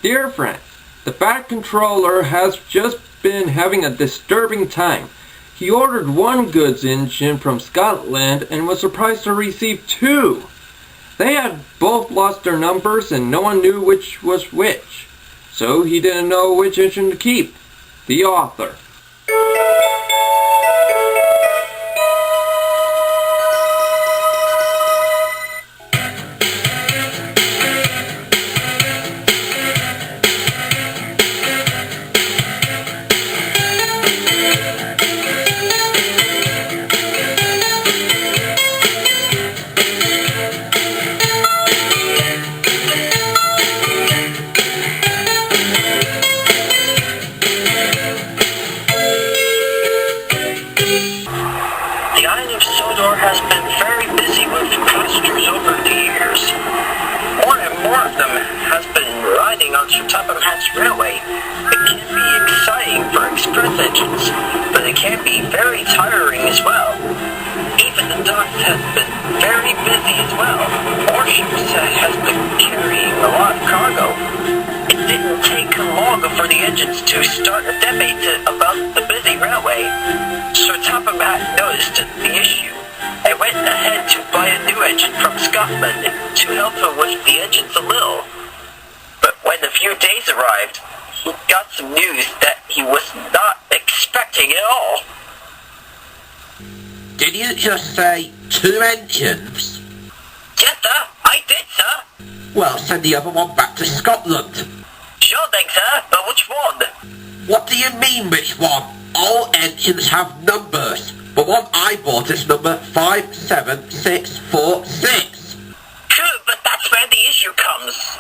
Dear friends, the Bat Controller has just been having a disturbing time. He ordered one goods engine from Scotland and was surprised to receive two. They had both lost their numbers and no one knew which was which. So he didn't know which engine to keep. The author. Has been very busy with passengers over the years. More and more of them has been riding on Sir Topham Hatt's railway. It can be exciting for express engines, but it can be very tiring as well. Even the docks has been very busy as well. More ships has been carrying a lot of cargo. It didn't take long for the engines to start a debate about the busy railway. Sir Topham Hatt noticed the issue. I went ahead to buy a new engine from Scotland to help him with the engines a little. But when a few days arrived, he got some news that he was not expecting at all. Did you just say two engines? Yes, sir. I did, sir. Well, send the other one back to Scotland. Sure thing, sir. But which one? What do you mean, which one? All engines have numbers. The one I bought is number 57646. True, but that's where the issue comes.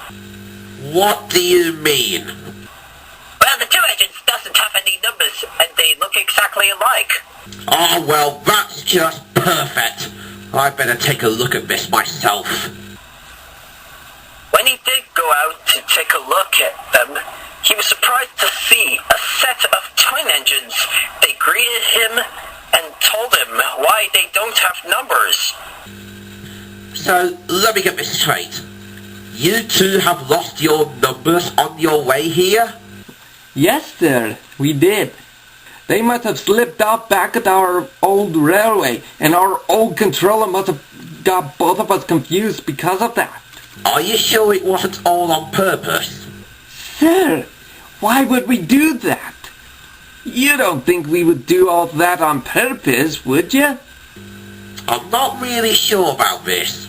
What do you mean? Well, the two engines doesn't have any numbers, and they look exactly alike. Oh, well, that's just perfect. I better take a look at this myself. When he did go out to take a look at them, he was surprised to see a set of twin engines. They greeted him and told him why they don't have numbers. So, let me get this straight. You two have lost your numbers on your way here? Yes, sir, we did. They must have slipped out back at our old railway, and our old controller must have got both of us confused because of that. Are you sure it wasn't all on purpose? Sir, why would we do that? You don't think we would do all that on purpose, would you? I'm not really sure about this.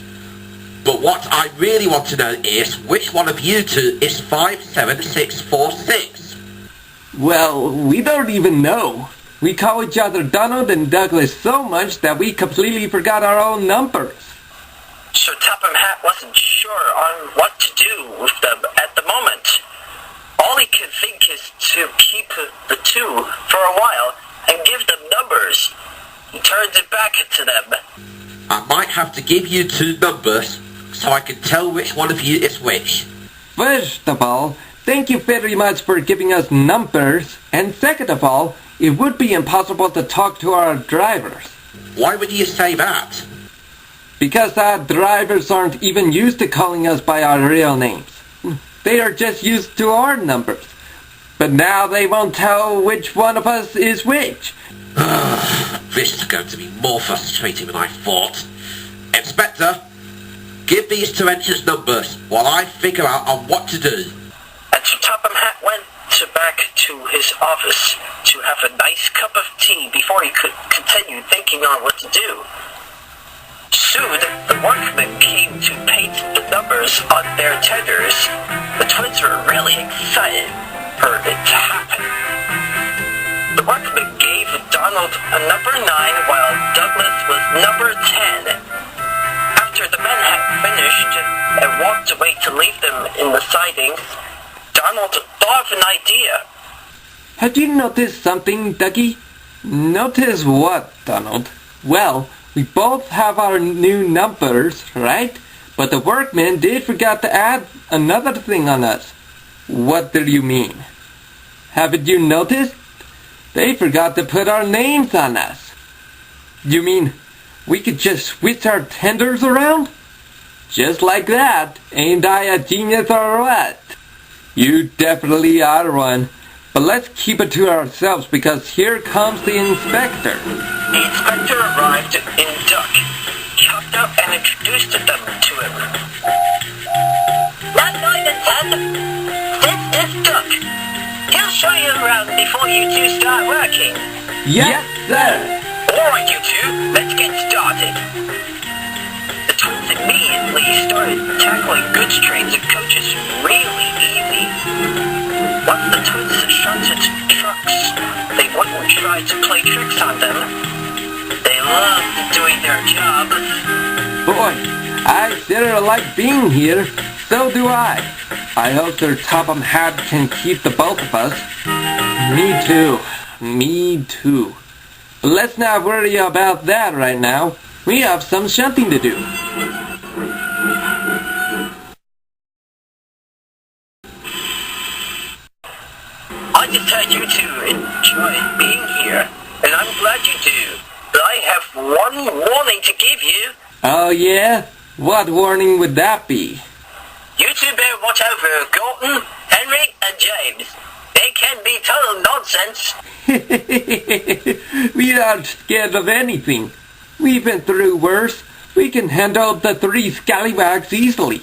But what I really want to know is which one of you two is 57646. Well, we don't even know. We call each other Donald and Douglas so much that we completely forgot our own numbers. Sir Topham Hatt wasn't sure on what to do with them at the moment. All he could think is to keep the two for a while and give them numbers. He turns it back to them. I might have to give you two numbers so I can tell which one of you is which. First of all, thank you very much for giving us numbers. And second of all, it would be impossible to talk to our drivers. Why would you say that? Because our drivers aren't even used to calling us by our real names. They are just used to our numbers. But now they won't tell which one of us is which. This is going to be more frustrating than I thought. Inspector, give these two engines numbers while I figure out on what to do. And Sir Topham Hatt went back to his office to have a nice cup of tea before he could continue thinking on what to do. Soon, the workmen came to paint the numbers on their tenders. The twins were really excited for it to happen. The workmen gave Donald a number 9 while Douglas was number 10. After the men had finished and walked away to leave them in the sidings, Donald thought of an idea. Have you noticed something, Dougie? Notice what, Donald? Well, we both have our new numbers, right? But the workmen did forget to add another thing on us. What do you mean? Haven't you noticed? They forgot to put our names on us. You mean we could just switch our tenders around? Just like that. Ain't I a genius or what? You definitely are one. But let's keep it to ourselves because here comes the inspector. The inspector arrived in duck, chopped up and introduced them to him. Not Simon, this is Duck. He'll show you around before you two start working. Yes, sir. Alright, you two, let's get started. The twins immediately started tackling goods trains and coaches really easy. Once the twins shunted trucks, they wouldn't try to play tricks on them. They loved doing their jobs. Boy, I sure like being here. So do I. I hope their Topham hat can keep the both of us. Me too. Me too. But let's not worry about that right now. We have some shunting to do. I just heard you two enjoyed being here, and I'm glad you do. But I have one warning to give you. Oh yeah? What warning would that be? You two better watch out for Gordon, Henry, and James. They can be total nonsense. We aren't scared of anything. We've been through worse. We can handle the three scallywags easily.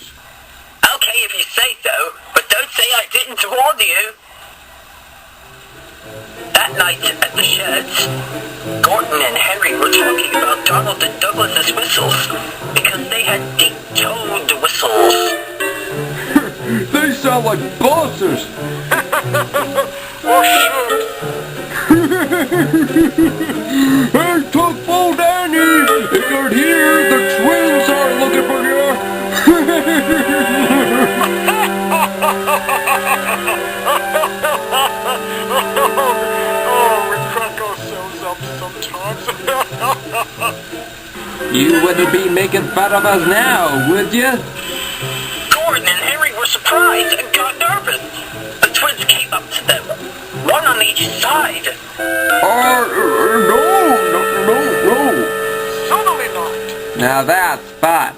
Okay if you say so, but don't say I didn't warn you. That night at the sheds, Gordon and Henry were talking about Donald and Douglas's whistles because they had deep-toned whistles. They sound like buzzers. Oh, shoot. Hey, Tugboat Danny! If you're here, the twins are looking for you. Oh, we crack ourselves up sometimes. You wouldn't be making fun of us now, would you? Gordon and Henry were surprised and got nervous. The twins came up to them, one on each side. No. Certainly not. Now that's fun.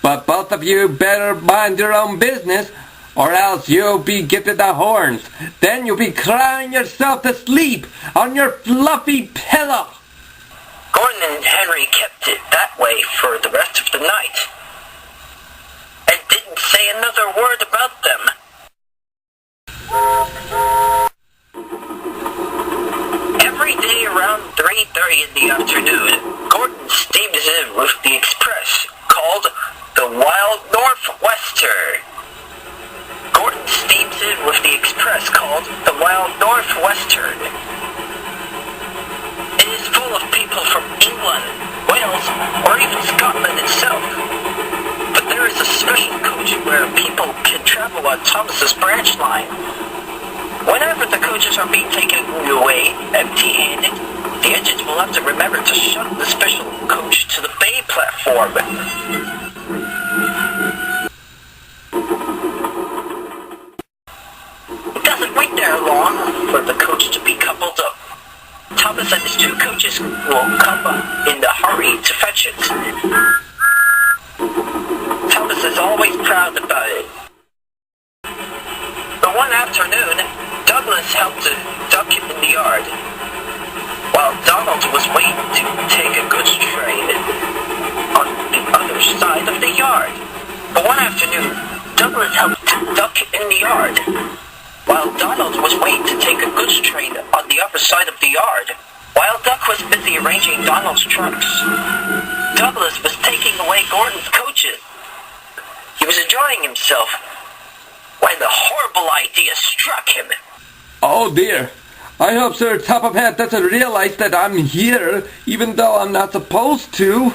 But both of you better mind your own business, or else you'll be getting the horns. Then you'll be crying yourself to sleep on your fluffy pillow. Gordon and Henry kept it that way for the rest of the night, and didn't say another word about them. Every day around 3:30 in the afternoon, Gordon steams in with the express called the Wild Northwester. Gordon steams in with the express called the Wild Northwestern. It is full of people from England, Wales, or even Scotland itself. But there is a special coach where people can travel on Thomas's branch line. Whenever the coaches are being taken away empty-handed, the engines will have to remember to shuttle the special coach to the bay platform. It doesn't wait there long for the coach to be coupled up. Thomas and his two coaches will come up in a hurry to fetch it. Thomas is always proud about it. But one afternoon, Douglas helped to duck him in the yard, while Donald was waiting to take a goods train on the other side of the yard. But one afternoon, Douglas helped to duck him in the yard, while Donald was waiting to take a goods train on the other side of the yard. While Duck was busy arranging Donald's trucks, Douglas was taking away Gordon's coaches. He was enjoying himself when the horrible idea struck him. Oh dear. I hope Sir Top of Hat doesn't realize that I'm here, even though I'm not supposed to.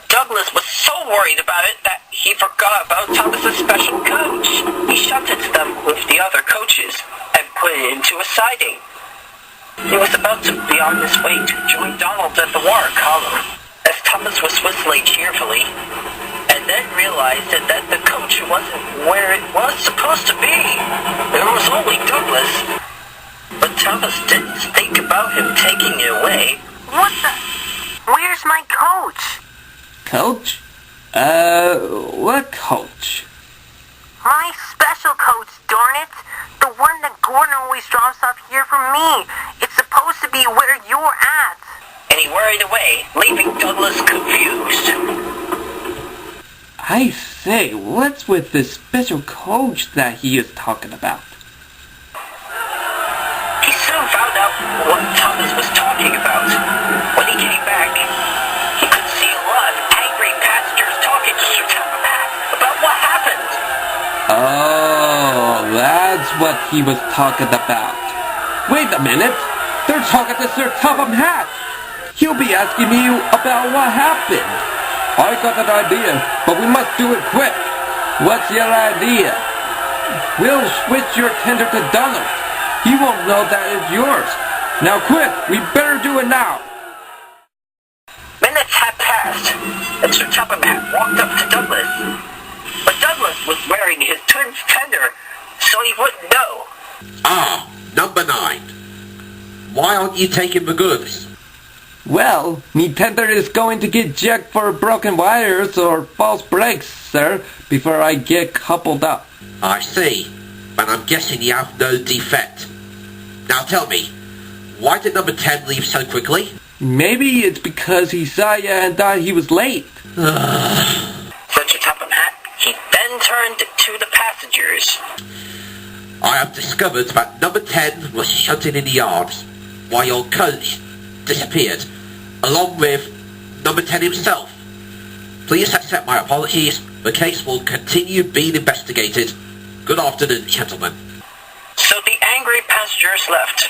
Douglas was so worried about it that he forgot about Thomas's special coach. He shunted them with the other coaches and put it into a siding. He was about to be on his way to join Donald at the water column, as Thomas was whistling cheerfully, and then realized that the coach wasn't where it was supposed to be. There was only Douglas. But Thomas didn't think about him taking it away. What the? Where's my coach? Coach? What coach? My special coach, darn it. one that Gordon always drops off here for me. It's supposed to be where you're at. And he worried away, leaving Douglas confused. I say, what's with this special coach that he is talking about? He soon found out what Thomas was talking about. When he came back, he could see a lot of angry passengers talking to Sir Topham Hatt about what happened. Oh, that's what he was talking about. Wait a minute, they're talking to Sir Topham Hatt. He'll be asking you about what happened. I got an idea, but we must do it quick. What's your idea? We'll switch your tender to Donald. He won't know that it's yours. Now quick, we better do it now. Minutes had passed, and Sir Topham Hatt walked up to Douglas. But Douglas was wearing his twin's tender, so he wouldn't know. Ah, number 9. Why aren't you taking the goods? Well, me tender is going to get checked for broken wires or false brakes, sir, before I get coupled up. I see, but I'm guessing you have no defect. Now tell me, why did number 10 leave so quickly? Maybe it's because he saw you and thought he was late. Said Sir Topham Hatt. He then turned to the passengers. I have discovered that number 10 was shunted in the yards, while your coach disappeared, along with number 10 himself. Please accept my apologies. The case will continue being investigated. Good afternoon, gentlemen. So the angry passengers left.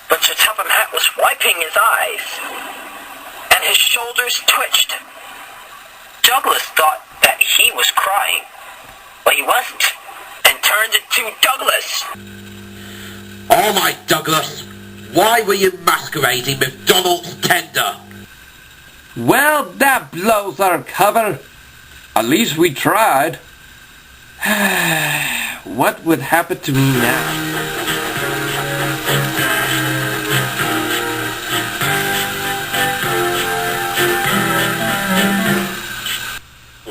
But Sir Topham Hatt was wiping his eyes, and his shoulders twitched. Douglas thought that he was crying, but he wasn't, and turned to Douglas. Oh my Douglas, why were you masquerading with Donald's tender? Well, that blows our cover. At least we tried. What would happen to me now?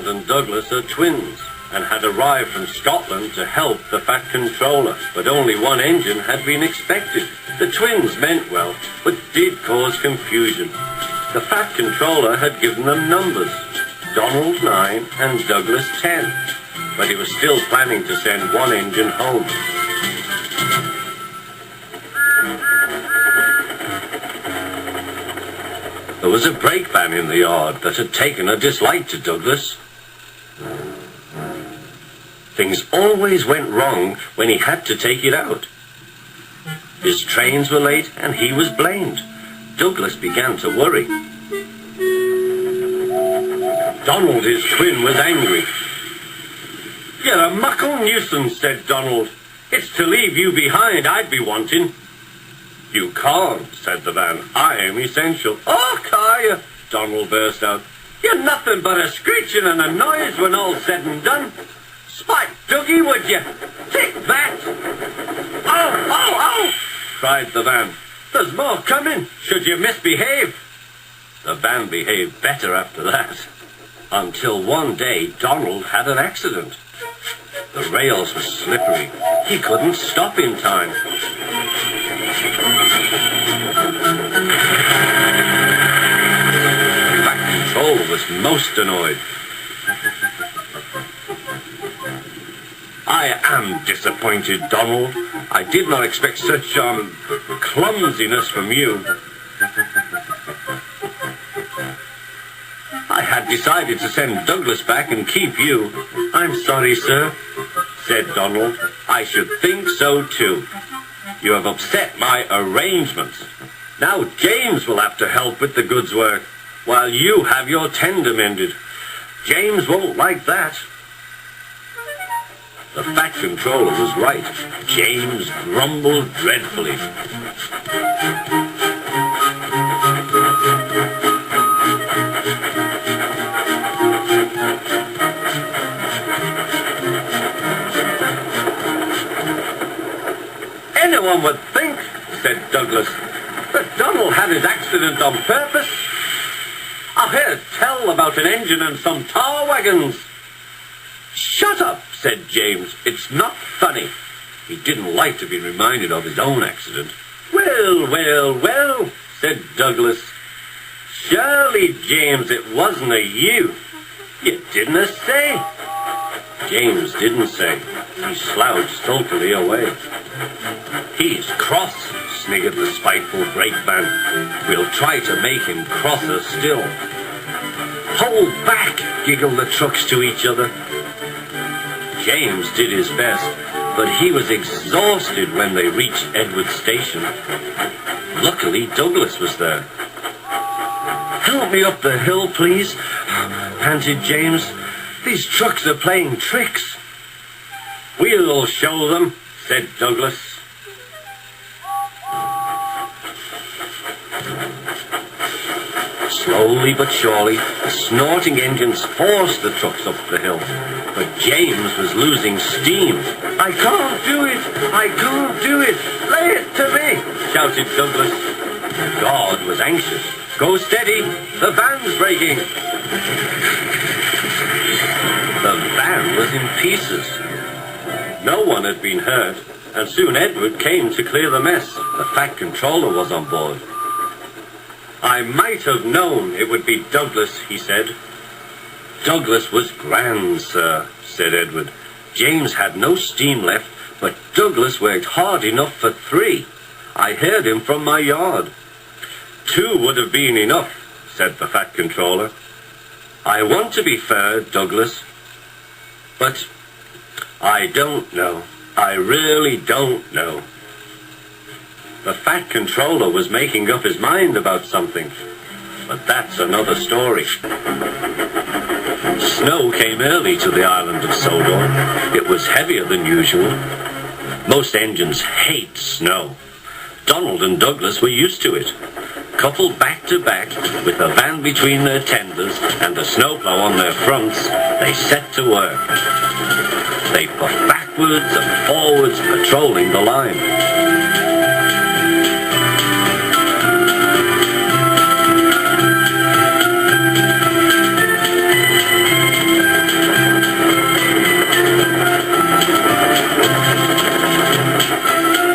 And Douglas are twins and had arrived from Scotland to help the Fat Controller, but only one engine had been expected. The twins meant well, but did cause confusion. The Fat Controller had given them numbers, Donald 9 and Douglas 10, but he was still planning to send one engine home. There was a brake van in the yard that had taken a dislike to Douglas. Things always went wrong when he had to take it out. His trains were late and he was blamed. Douglas began to worry. Donald, his twin, was angry. "You're a muckle nuisance," said Donald. "It's to leave you behind I'd be wanting." "You can't," said the van. "I am essential." "Oh, Kaya," Donald burst out. "You're nothing but a screeching and a noise when all's said and done. Spike Dougie, would you? Take that!" Oh, cried the van. "There's more coming, should you misbehave." The van behaved better after that. Until one day, Donald had an accident. The rails were slippery. He couldn't stop in time. Fat Control was most annoyed. "I am disappointed, Donald. I did not expect such clumsiness from you. I had decided to send Douglas back and keep you." "I'm sorry, sir," said Donald. "I should think so too. You have upset my arrangements. Now James will have to help with the goods work, while you have your tender mended. James won't like that." The Fat Controller was right. James grumbled dreadfully. "Anyone would think," said Douglas, "that Donald had his accident on purpose. I'll hear tell about an engine and some tar wagons." "Shut up," said James. "It's not funny. He didn't like to be reminded of his own accident. Well, well, well, said Douglas. Surely, James, it wasn't a you. You didn't say. James didn't say. He slouched sulkily away. He's cross, sniggered the spiteful brakeman. We'll try to make him crosser still. Hold back, giggled the trucks to each other. James did his best, but he was exhausted when they reached Edward Station. Luckily, Douglas was there. Help me up the hill, please, panted James. These trucks are playing tricks. We'll show them, said Douglas. Slowly but surely, the snorting engines forced the trucks up the hill. But James was losing steam. I can't do it! I can't do it! Lay it to me! Shouted Douglas. God was anxious. Go steady! The van's breaking! The van was in pieces. No one had been hurt, and soon Edward came to clear the mess. The Fat Controller was on board. I might have known it would be Douglas, he said. Douglas was grand, sir, said Edward. James had no steam left, but Douglas worked hard enough for 3. I heard him from my yard. 2 would have been enough, said the Fat Controller. I want to be fair, Douglas, but I don't know. I really don't know. The Fat Controller was making up his mind about something, but that's another story. Snow came early to the island of Sodor. It was heavier than usual. Most engines hate snow. Donald and Douglas were used to it. Coupled back to back, with the van between their tenders and the snowplow on their fronts, they set to work. They puffed backwards and forwards, patrolling the line.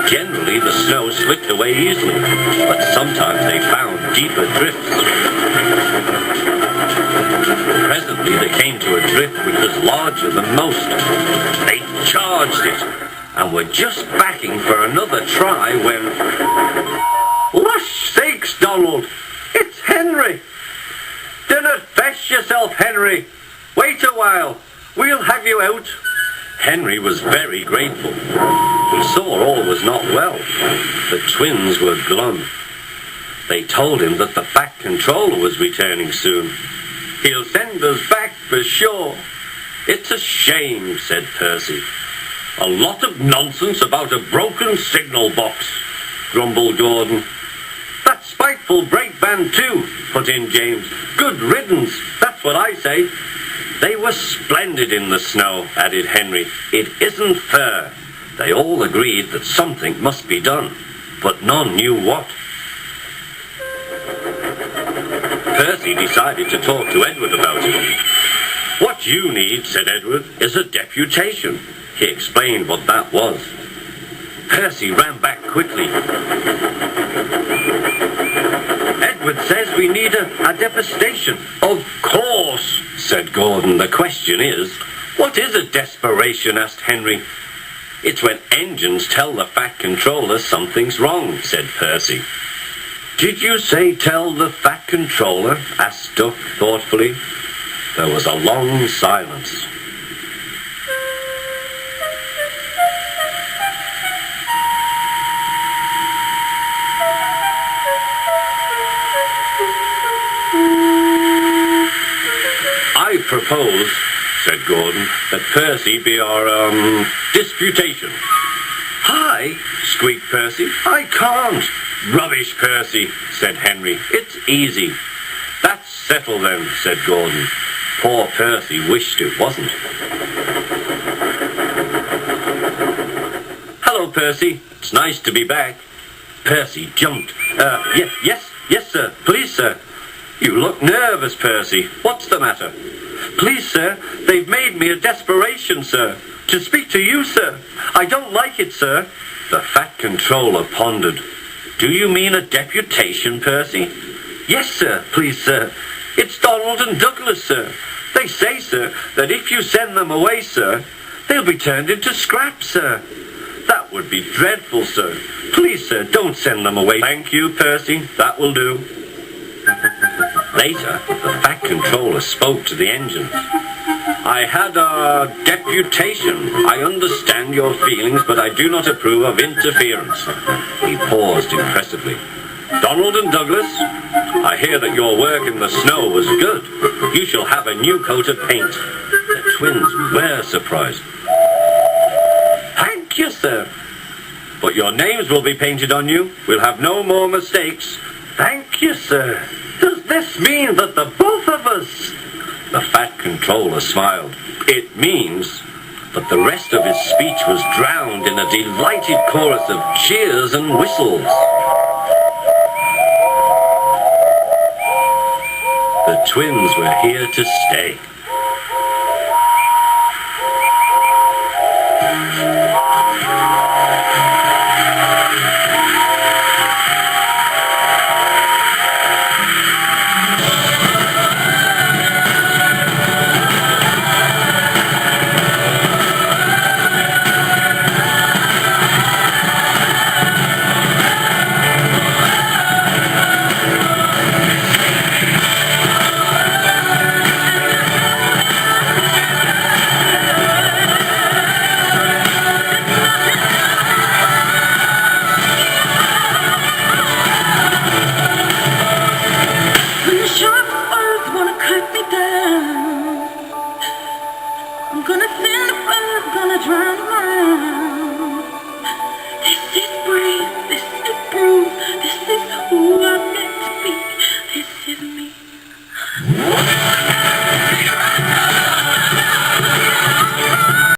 Generally, the snow slipped away easily, but sometimes they found deeper drifts. Presently, they came to a drift which was larger than most. They charged it, and were just backing for another try when... Lush sakes, Donald! It's Henry! Dinna fess yourself, Henry! Wait a while! We'll have you out! Henry was very grateful. He saw all was not well. The twins were glum. They told him that the Fat Controller was returning soon. He'll send us back for sure. It's a shame, said Percy. A lot of nonsense about a broken signal box, grumbled Gordon. That spiteful brake van too, put in James. Good riddance, that's what I say. They were splendid in the snow, added Henry. It isn't fair. They all agreed that something must be done, but none knew what. Percy decided to talk to Edward about it. What you need, said Edward, is a deputation. He explained what that was. Percy ran back quickly. Edward says we need a devastation. Of course, said Gordon. The question is, what is a desperation, asked Henry. It's when engines tell the Fat Controller something's wrong, said Percy. Did you say tell the Fat Controller? Asked Duck thoughtfully. There was a long silence. I propose, said Gordon, that Percy be our, disputation. Hi, squeaked Percy. I can't. Rubbish, Percy, said Henry. It's easy. That's settled then, said Gordon. Poor Percy wished it wasn't. Hello, Percy. It's nice to be back. Percy jumped. Yes, sir. Please, sir. You look nervous, Percy. What's the matter? Please, sir, they've made me a desperation, sir. To speak to you, sir. I don't like it, sir. The Fat Controller pondered. Do you mean a deputation, Percy? Yes, sir, please, sir. It's Donald and Douglas, sir. They say, sir, that if you send them away, sir, they'll be turned into scrap, sir. That would be dreadful, sir. Please, sir, don't send them away. Thank you, Percy. That will do. Later, the Fat Controller spoke to the engines. I had a deputation. I understand your feelings, but I do not approve of interference. He paused impressively. Donald and Douglas, I hear that your work in the snow was good. You shall have a new coat of paint. The twins were surprised. Thank you, sir. But your names will be painted on you. We'll have no more mistakes. Thank you, sir. Does this mean that the both of us... The Fat Controller smiled. It means that the rest of his speech was drowned in a delighted chorus of cheers and whistles. The twins were here to stay. This is who